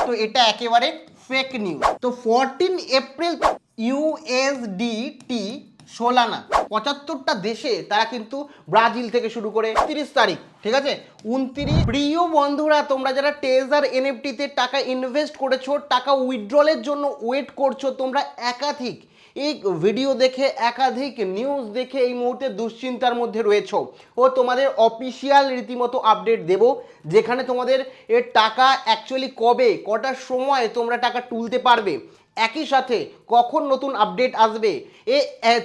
তো এটা একেবারে ফেক নিউজ। তো 14 এপ্রিল ইউএসডিটি সোলানা 75টা দেশে তারা কিন্তু ব্রাজিল থেকে শুরু করে 30 তারিখ, ঠিক আছে 29। প্রিয় বন্ধুরা, তোমরা যারা টেজার এনএফটিতে টাকা ইনভেস্ট করেছো, টাকা উইথড্রলের জন্য ওয়েট করছো, তোমরা একাধিক এই ভিডিও দেখে একাধিক নিউজ দেখে এই মুহূর্তে দুশ্চিন্তার মধ্যে রয়েছো ও তোমাদের অফিসিয়াল রীতিমতো আপডেট দেব, যেখানে তোমাদের এর টাকা অ্যাকচুয়ালি কবে কটার সময় তোমরা টাকা তুলতে পারবে, একই সাথে কখন নতুন আপডেট আসবে,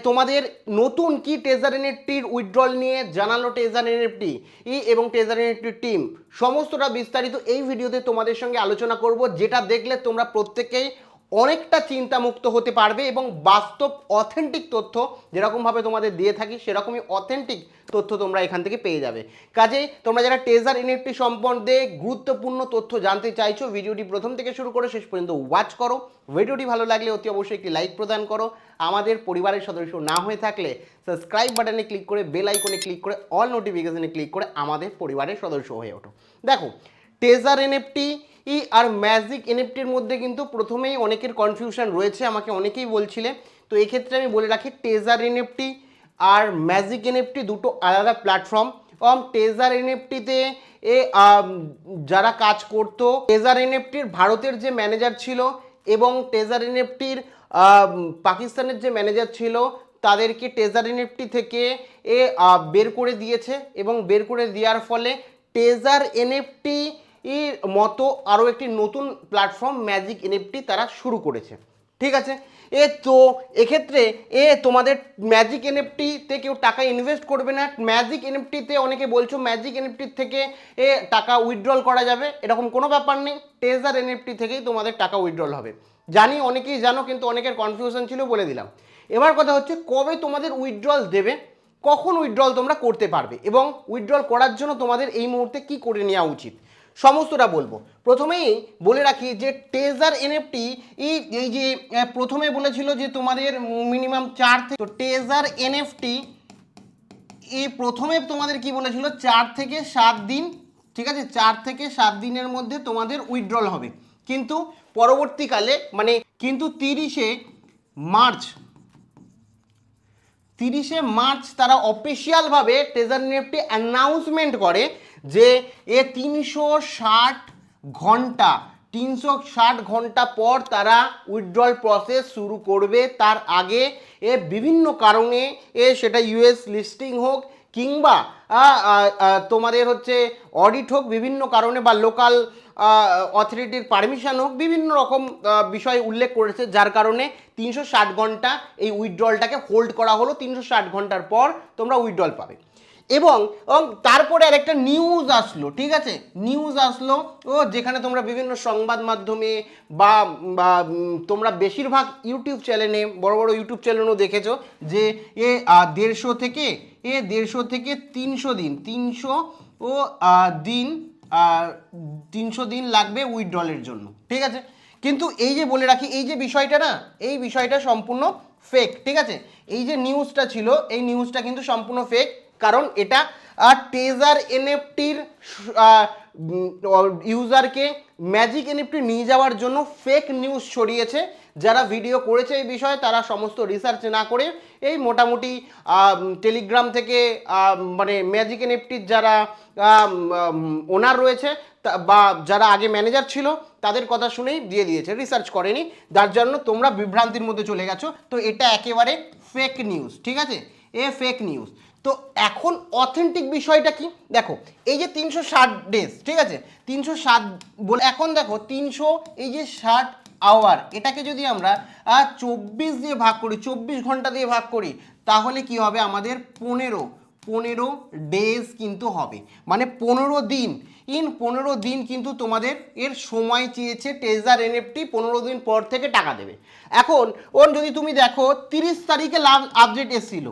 তোমাদের নতুন কি টেজার এনএফটির উইথড্রল নিয়ে জানালো টেজার এনএফটি এবং টেজার এনএফটির টিম, সমস্তটা বিস্তারিত এই ভিডিওতে তোমাদের সঙ্গে আলোচনা করব, যেটা দেখলে তোমরা প্রত্যেকেই অনেকটা চিন্তামুক্ত হতে পারবে এবং বাস্তব অথেন্টিক তথ্য যেরকমভাবে তোমাদের দিয়ে থাকি সেরকমই অথেন্টিক তথ্য তোমরা এখান থেকে পেয়ে যাবে। কাজেই তোমরা যারা টেজার এনএফটি সম্বন্ধে গুরুত্বপূর্ণ তথ্য জানতে চাইছো, ভিডিওটি প্রথম থেকে শুরু করে শেষ পর্যন্ত ওয়াচ করো। ভিডিওটি ভালো লাগলে অতি অবশ্যই একটি লাইক প্রদান করো। আমাদের পরিবারের সদস্য না হয়ে থাকলে সাবস্ক্রাইব বাটনে ক্লিক করে বেল আইকনে ক্লিক করে অল নোটিফিকেশনে ক্লিক করে আমাদের পরিবারের সদস্য হয়ে ওঠো। দেখো, টেজার এনএফটি আর ম্যাজিক এনএফটির মধ্যে কিন্তু প্রথমেই অনেকের কনফিউশন রয়েছে, আমাকে অনেকেই বলছিলে। তো এক্ষেত্রে আমি বলে রাখি, টেজার এনএফটি আর ম্যাজিক এনএফটি দুটো আলাদা প্ল্যাটফর্ম। টেজার এনএফটিতে যারা কাজ করতো, টেজার এনএফটির ভারতের যে ম্যানেজার ছিল এবং টেজার এনএফটির পাকিস্তানের যে ম্যানেজার ছিল, তাদেরকে টেজার এনএফটি থেকে বের করে দিয়েছে এবং বের করে দেওয়ার ফলে টেজার এনএফটি মতো আরও একটি নতুন প্ল্যাটফর্ম ম্যাজিক এনএফটি তারা শুরু করেছে, ঠিক আছে। তো এক্ষেত্রে তোমাদের ম্যাজিক এনএফটিতে কেউ টাকা ইনভেস্ট করবে না। ম্যাজিক এনএফটিতে অনেকে বলছো ম্যাজিক এনএফটির থেকে টাকা উইথড্রল করা যাবে, এরকম কোনো ব্যাপার নেই। টেজার এনএফটি থেকেই তোমাদের টাকা উইথড্রল হবে। জানি অনেকেই জানো, কিন্তু অনেকের কনফিউশন ছিল, বলে দিলাম। এবার কথা হচ্ছে, কবে তোমাদের উইথড্রল দেবে, কখন উইথড্রল তোমরা করতে পারবে এবং উইথড্রল করার জন্য তোমাদের এই মুহূর্তে কি করে নেওয়া উচিত, সমস্তটা বলবো। প্রথমেই বলে রাখি যে টেজার এনএফটি এই যে প্রথমে বলেছিল যে তোমাদের মিনিমাম 4 থেকে, তো টেজার এনএফটি প্রথমে তোমাদের কি বলেছিল 4 থেকে 7 দিন, ঠিক আছে 4 থেকে 7 দিনের মধ্যে তোমাদের উইথড্রল হবে। কিন্তু পরবর্তীকালে কিন্তু 30শে মার্চ তারা অফিসিয়ালভাবে টেজার এনএফটি অ্যানাউন্সমেন্ট করে যে 360 ঘন্টা পর তারা উইথড্রল প্রসেস শুরু করবে। তার আগে বিভিন্ন কারণে সেটা ইউএস লিস্টিং হোক কিংবা তোমাদের হচ্ছে অডিট হোক, বিভিন্ন কারণে বা লোকাল অথরিটির পারমিশন হোক, বিভিন্ন রকম বিষয় উল্লেখ করেছে, যার কারণে 360 ঘন্টা এই উইথড্রলটাকে হোল্ড করা হলো। 360 ঘন্টার পর তোমরা উইথড্রল পাবে। এবং তারপরে আরেকটা নিউজ আসলো, ঠিক আছে, নিউজ আসলো যেখানে তোমরা বিভিন্ন সংবাদ মাধ্যমে বা তোমরা বেশিরভাগ ইউটিউব চ্যানেলে, বড় বড় ইউটিউব চ্যানেলও দেখেছো যে 150 থেকে 300 দিন লাগবে উইথড্রলের জন্য, ঠিক আছে। কিন্তু এই যে বলে রাখি, এই যে বিষয়টা না, এই বিষয়টা সম্পূর্ণ ফেক, ঠিক আছে। এই যে নিউজটা ছিল, এই নিউজটা কিন্তু সম্পূর্ণ ফেক, কারণ এটা টেজার এনএফটির ইউজারকে ম্যাজিক এনএফটি নিয়ে যাওয়ার জন্য ফেক নিউজ ছড়িয়েছে। যারা ভিডিও করেছে এই বিষয়ে তারা সমস্ত রিসার্চ না করে এই মোটামুটি টেলিগ্রাম থেকে ম্যাজিক এনএফটির যারা ওনার রয়েছে বা যারা আগে ম্যানেজার ছিল তাদের কথা শুনেই দিয়ে দিয়েছে, রিসার্চ করেনি, যার জন্য তোমরা বিভ্রান্তির মধ্যে চলে গেছো। তো এটা একেবারে ফেক নিউজ, ঠিক আছে, ফেক নিউজ। তো এখন অথেন্টিক বিষয়টা কি, দেখো এই যে 360 ডেজ, ঠিক আছে, 360 বলে এখন দেখো 360 আওয়ার, এটাকে যদি আমরা 24 দিয়ে ভাগ করি, 24 ঘন্টা দিয়ে ভাগ করি, তাহলে কি হবে, আমাদের 15 ডেজ কিন্তু হবে, 15 দিন। 15 দিন কিন্তু তোমাদের এর সময় চেয়েছে টেজার এনএফটি, 15 দিন পর থেকে টাকা দেবে। এখন যদি তুমি দেখো 30 তারিখে লাস্ট আপডেট এসেছিল,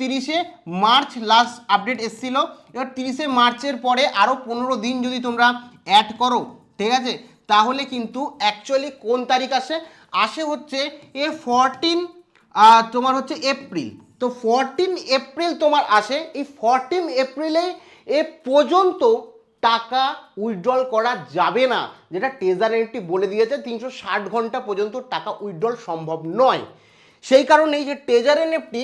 30শে মার্চ লাস্ট আপডেট এসেছিল, এবার 30শে মার্চের পরে আরও 15 দিন যদি তোমরা অ্যাড করো, ঠিক আছে, তাহলে কিন্তু অ্যাকচুয়ালি কোন তারিখ আসে হচ্ছে 14 তোমার হচ্ছে এপ্রিল। তো 14 এপ্রিল তোমার আসে। এই 14 এপ্রিলে পর্যন্ত টাকা উইথড্রল করা যাবে না, যেটা টেজার এনএফটি বলে দিয়েছে 360 ঘন্টা পর্যন্ত টাকা উইথড্রল সম্ভব নয়। সেই কারণেই যে টেজার এনএফটি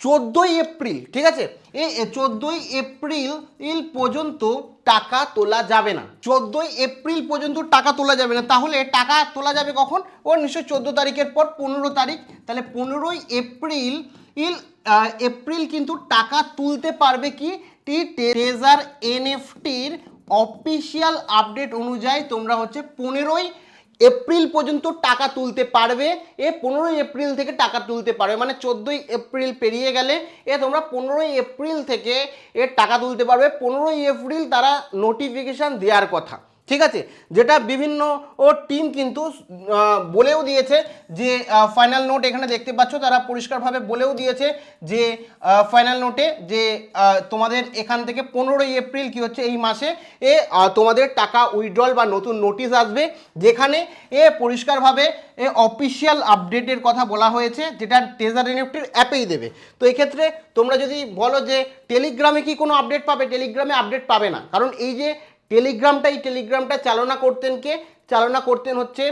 14ই এপ্রিল, ঠিক আছে, এই 14ই এপ্রিল পর্যন্ত টাকা তোলা যাবে না। 14ই এপ্রিল পর্যন্ত টাকা তোলা যাবে না। তাহলে টাকা তোলা যাবে কখন? ও নিশ্চয়ই 14 তারিখের পর 15 তারিখ। তাহলে 15ই এপ্রিল কিন্তু টাকা তুলতে পারবে কি টেজার এনএফটির অফিসিয়াল আপডেট অনুযায়ী তোমরা হচ্ছে 15ই এপ্রিল পর্যন্ত টাকা তুলতে পারবে। 15ই এপ্রিল থেকে টাকা তুলতে পারবে, মানে 14ই এপ্রিল পেরিয়ে গেলে তোমরা 15ই এপ্রিল থেকে টাকা তুলতে পারবে। 15ই এপ্রিল তারা নোটিফিকেশান দেওয়ার কথা, ঠিক আছে, যেটা বিভিন্ন টিম কিন্তু বলেও দিয়েছে যে ফাইনাল নোট এখানে দেখতে পাচ্ছ, তারা পরিষ্কারভাবে বলেও দিয়েছে যে ফাইনাল নোটে যে তোমাদের এখান থেকে 15ই এপ্রিল কি হচ্ছে এই মাসে তোমাদের টাকা উইথড্রল বা নতুন নোটিশ আসবে, যেখানে পরিষ্কারভাবে অফিসিয়াল আপডেটের কথা বলা হয়েছে, যেটা টেজার এনএফটির অ্যাপেই দেবে। তো এক্ষেত্রে তোমরা যদি বলো যে টেলিগ্রামে কি কোনো আপডেট পাবে, টেলিগ্রামে আপডেট পাবে না। কারণ এই যে টেলিগ্রামটা চালনা করতেন হচ্ছে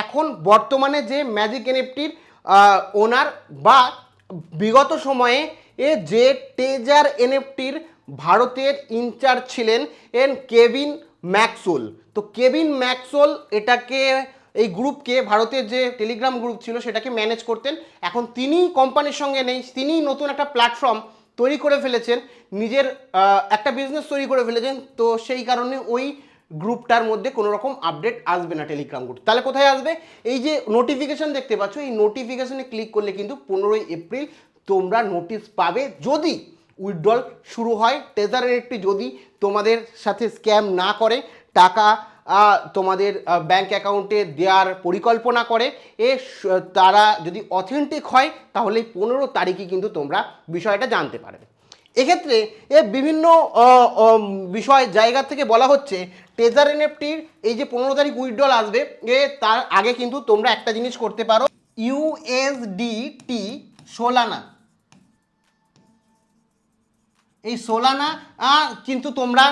এখন বর্তমানে যে ম্যাজিক এনএফটির ওনার বা বিগত সময়ে যে টেজার এনএফটির ভারতের ইনচার্জ ছিলেন কেভিন ম্যাক্সওয়েল। তো কেভিন ম্যাক্সওয়েল এই গ্রুপকে, ভারতের যে টেলিগ্রাম গ্রুপ ছিল সেটাকে ম্যানেজ করতেন। এখন তিনি কোম্পানির সঙ্গে নেই, তিনি নতুন একটা প্ল্যাটফর্ম তৈরি করে ফেলেছেন, নিজের একটা বিজনেস তৈরি করে ফেলেছেন। তো সেই কারণে ওই গ্রুপটার মধ্যে কোনো রকম আপডেট আসবে না টেলিগ্রাম গ্রুপ। তাহলে কোথায় আসবে? এই যে নোটিফিকেশান দেখতে পাচ্ছ, এই নোটিফিকেশানে ক্লিক করলে কিন্তু 15ই এপ্রিল তোমরা নোটিশ পাবে, যদি উইথড্রল শুরু হয়। টেজার এনএফটি যদি তোমাদের সাথে স্ক্যাম না করে, টাকা তোমাদের ব্যাংক অ্যাকাউন্টে দেওয়ার পরিকল্পনা করে, তারা যদি অথেন্টিক হয়, তাহলে 15 তারিখে কিন্তু তোমরা বিষয়টা জানতে পারবে। এক্ষেত্রে বিভিন্ন বিষয় জায়গা থেকে বলা হচ্ছে টেজার এনএফটির এই যে 15 তারিখ উইথড্রল আসবে, তার আগে কিন্তু তোমরা একটা জিনিস করতে পারো, ইউএসডিটি সোলানা, এই সোলানা কিন্তু তোমরা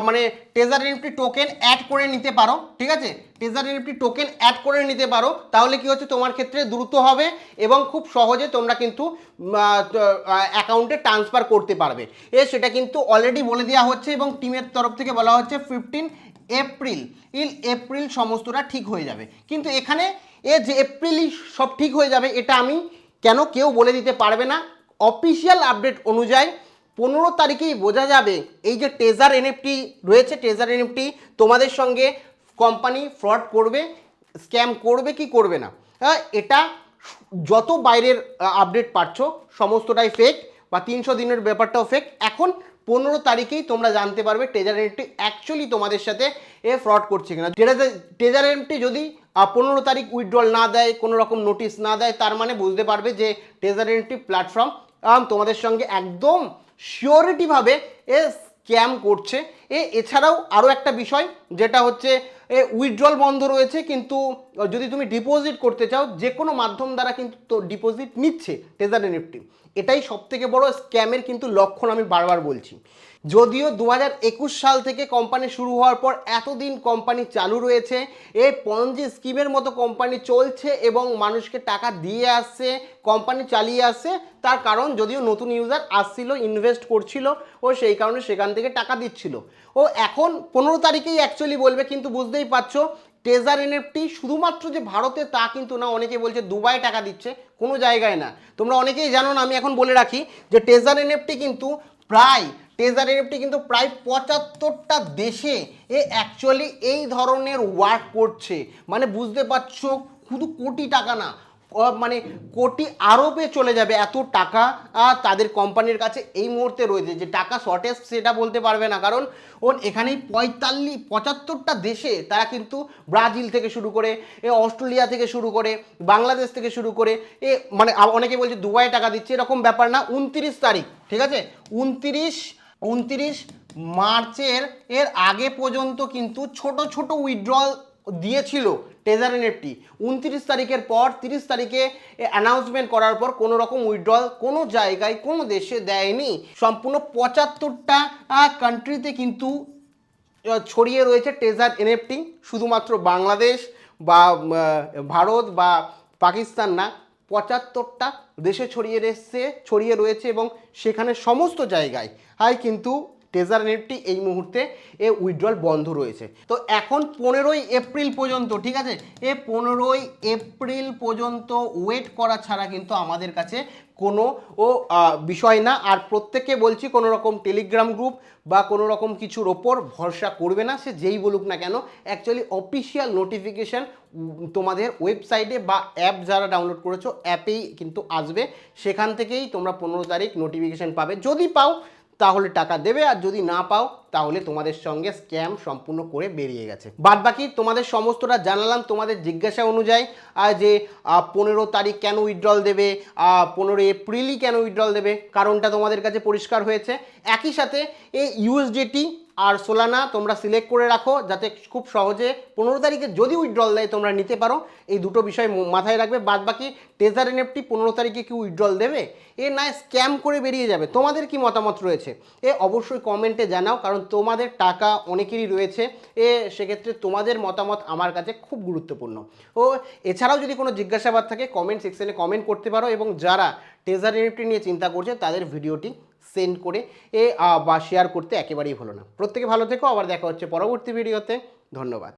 মানে টেজার এনএফটি টোকেন অ্যাড করে নিতে পারো, ঠিক আছে, টেজার এনএফটি টোকেন অ্যাড করে নিতে পারো। তাহলে কি হচ্ছে, তোমার ক্ষেত্রে দ্রুত হবে এবং খুব সহজে তোমরা কিন্তু অ্যাকাউন্টে ট্রান্সফার করতে পারবে। সেটা কিন্তু অলরেডি বলে দেওয়া হচ্ছে এবং টিমের তরফ থেকে বলা হচ্ছে 15 এপ্রিল সমস্তটা ঠিক হয়ে যাবে। কিন্তু এখানে যে এপ্রিলই সব ঠিক হয়ে যাবে এটা আমি কেউ বলে দিতে পারবে না। অফিসিয়াল আপডেট অনুযায়ী 15 তারিখেই বোঝা যাবে এই যে টেজার এনএফটি রয়েছে, টেজার এনএফটি তোমাদের সঙ্গে কোম্পানি ফ্রড করবে, স্ক্যাম করবে কি করবে না। এটা যত বাইরের আপডেট পাচ্ছ সমস্তটাই ফেক, বা 300 দিনের ব্যাপারটাও ফেক। এখন 15 তারিখেই তোমরা জানতে পারবে টেজার এনএফটি অ্যাকচুয়ালি তোমাদের সাথে ফ্রড করছে কিনা। টেজার এনএফটি যদি 15 তারিখ উইথড্রল না দেয়, কোনো রকম নোটিশ না দেয়, তার মানে বুঝতে পারবে যে টেজার এনএফটি প্ল্যাটফর্ম তোমাদের সঙ্গে একদম সিওরিটিভাবে স্ক্যাম করছে। এছাড়াও আরও একটা বিষয় যেটা হচ্ছে উইথড্রল বন্ধ রয়েছে, কিন্তু যদি তুমি ডিপোজিট করতে চাও যে কোনো মাধ্যম দ্বারা কিন্তু তো ডিপোজিট নিচ্ছে টেজার এনএফটি। এটাই সবথেকে বড় স্ক্যামের কিন্তু লক্ষণ, আমি বারবার বলছি। যদিও 2021 সাল থেকে কোম্পানি শুরু হওয়ার পর এতদিন কোম্পানি চালু রয়েছে, এই পঞ্জি স্কিমের মতো কোম্পানি চলছে এবং মানুষকে টাকা দিয়ে আসছে, কোম্পানি চালিয়ে আসছে। তার কারণ যদিও নতুন ইউজার আসছিল, ইনভেস্ট করছিল, ও সেই কারণে সেখান থেকে টাকা দিচ্ছিল। ও এখন 15 তারিখেই অ্যাকচুয়ালি বলবে, কিন্তু বুঝতেই পারছো টেজার এনএফটি শুধুমাত্র যে ভারতে তা কিন্তু না, অনেকে বলছে দুবাই টাকা দিচ্ছে, কোনো জায়গায় না। তোমরা অনেকেই জানো না, আমি এখন বলে রাখি যে টেজার এনএফটি কিন্তু প্রায় 75টা দেশে অ্যাকচুয়ালি এই ধরনের ওয়ার্ক করছে। মানে বুঝতে পারছো, শুধু কোটি টাকা না, মানে কোটি আরবে চলে যাবে এত টাকা তাদের কোম্পানির কাছে এই মুহূর্তে রয়েছে। যে টাকা শর্টেজ সেটা বলতে পারবে না, কারণ এখানেই 75টা দেশে তারা কিন্তু ব্রাজিল থেকে শুরু করে, অস্ট্রেলিয়া থেকে শুরু করে, বাংলাদেশ থেকে শুরু করে, মানে অনেকে বলছে দুবাই টাকা দিচ্ছে, এরকম ব্যাপার না। 29 তারিখ, ঠিক আছে, 29 মার্চের আগে পর্যন্ত কিন্তু ছোট ছোট উইথড্রল দিয়েছিল টেজার এনএফটি, 29 তারিখের পর 30 তারিখে অ্যানাউন্সমেন্ট করার পর কোনো রকম উইথড্রল কোনো জায়গায় কোনো দেশে দেয়নি। সম্পূর্ণ 75টা কান্ট্রিতে কিন্তু ছড়িয়ে রয়েছে টেজার এনএফটি, শুধুমাত্র বাংলাদেশ বা ভারত বা পাকিস্তান না, 75টা দেশে ছড়িয়ে রয়েছে এবং সেখানে সমস্ত জায়গায় কিন্তু টেজার এনএফটি এই মুহূর্তে উইথড্রল বন্ধ রয়েছে। তো এখন 15 এপ্রিল পর্যন্ত, ঠিক আছে, 15 এপ্রিল পর্যন্ত ওয়েট করা ছাড়া কিন্তু আমাদের কাছে কোনো বিষয় না। আর প্রত্যেককে বলছি কোনো রকম টেলিগ্রাম গ্রুপ বা কোনো রকম কিছুর ওপর ভরসা করবে না, সে যেই বলুক না কেন। অ্যাকচুয়ালি অফিসিয়াল নোটিফিকেশান তোমাদের ওয়েবসাইটে বা অ্যাপ যারা ডাউনলোড করেছো অ্যাপেই কিন্তু আসবে, সেখান থেকেই তোমরা 15 তারিখ নোটিফিকেশান পাবে। যদি পাও তাহলে টাকা দেবে, আর যদি না পাও তাহলে তোমাদের সঙ্গে স্ক্যাম সম্পূর্ণ করে বেরিয়ে গেছে। বাদ বাকি তোমাদের সমস্তটা জানালাম তোমাদের জিজ্ঞাসা অনুযায়ী, যে 15 তারিখ কেন উইথড্রল দেবে, 15 এপ্রিলই কেন উইথড্রল দেবে, কারণটা তোমাদের কাছে পরিষ্কার হয়েছে। একই সাথে এই ইউএসডিটি আর সোলানা তোমরা সিলেক্ট করে রাখো, যাতে খুব সহজে 15 তারিখে যদি উইথড্রল দেয় তোমরা নিতে পারো। এই দুটো বিষয় মাথায় রাখবে। বাদ বাকি টেজার এনএফটি 15 তারিখে কি উইথড্রল দেবে, না স্ক্যাম করে বেরিয়ে যাবে, তোমাদের কি মতামত রয়েছে অবশ্যই কমেন্টে জানাও, কারণ তোমাদের টাকা অনেকেরই রয়েছে। সেক্ষেত্রে তোমাদের মতামত আমার কাছে খুব গুরুত্বপূর্ণ। এছাড়াও যদি কোনো জিজ্ঞাসাবাদ থাকে কমেন্ট সেকশনে কমেন্ট করতে পারো, এবং যারা টেজার এনএফটি নিয়ে চিন্তা করছে তাদের ভিডিওটি সেন্ড করে বা শেয়ার করতে একেবারেই ভুলো না। প্রত্যেকে ভালো থেকো, আবার দেখা হচ্ছে পরবর্তী ভিডিওতে। ধন্যবাদ।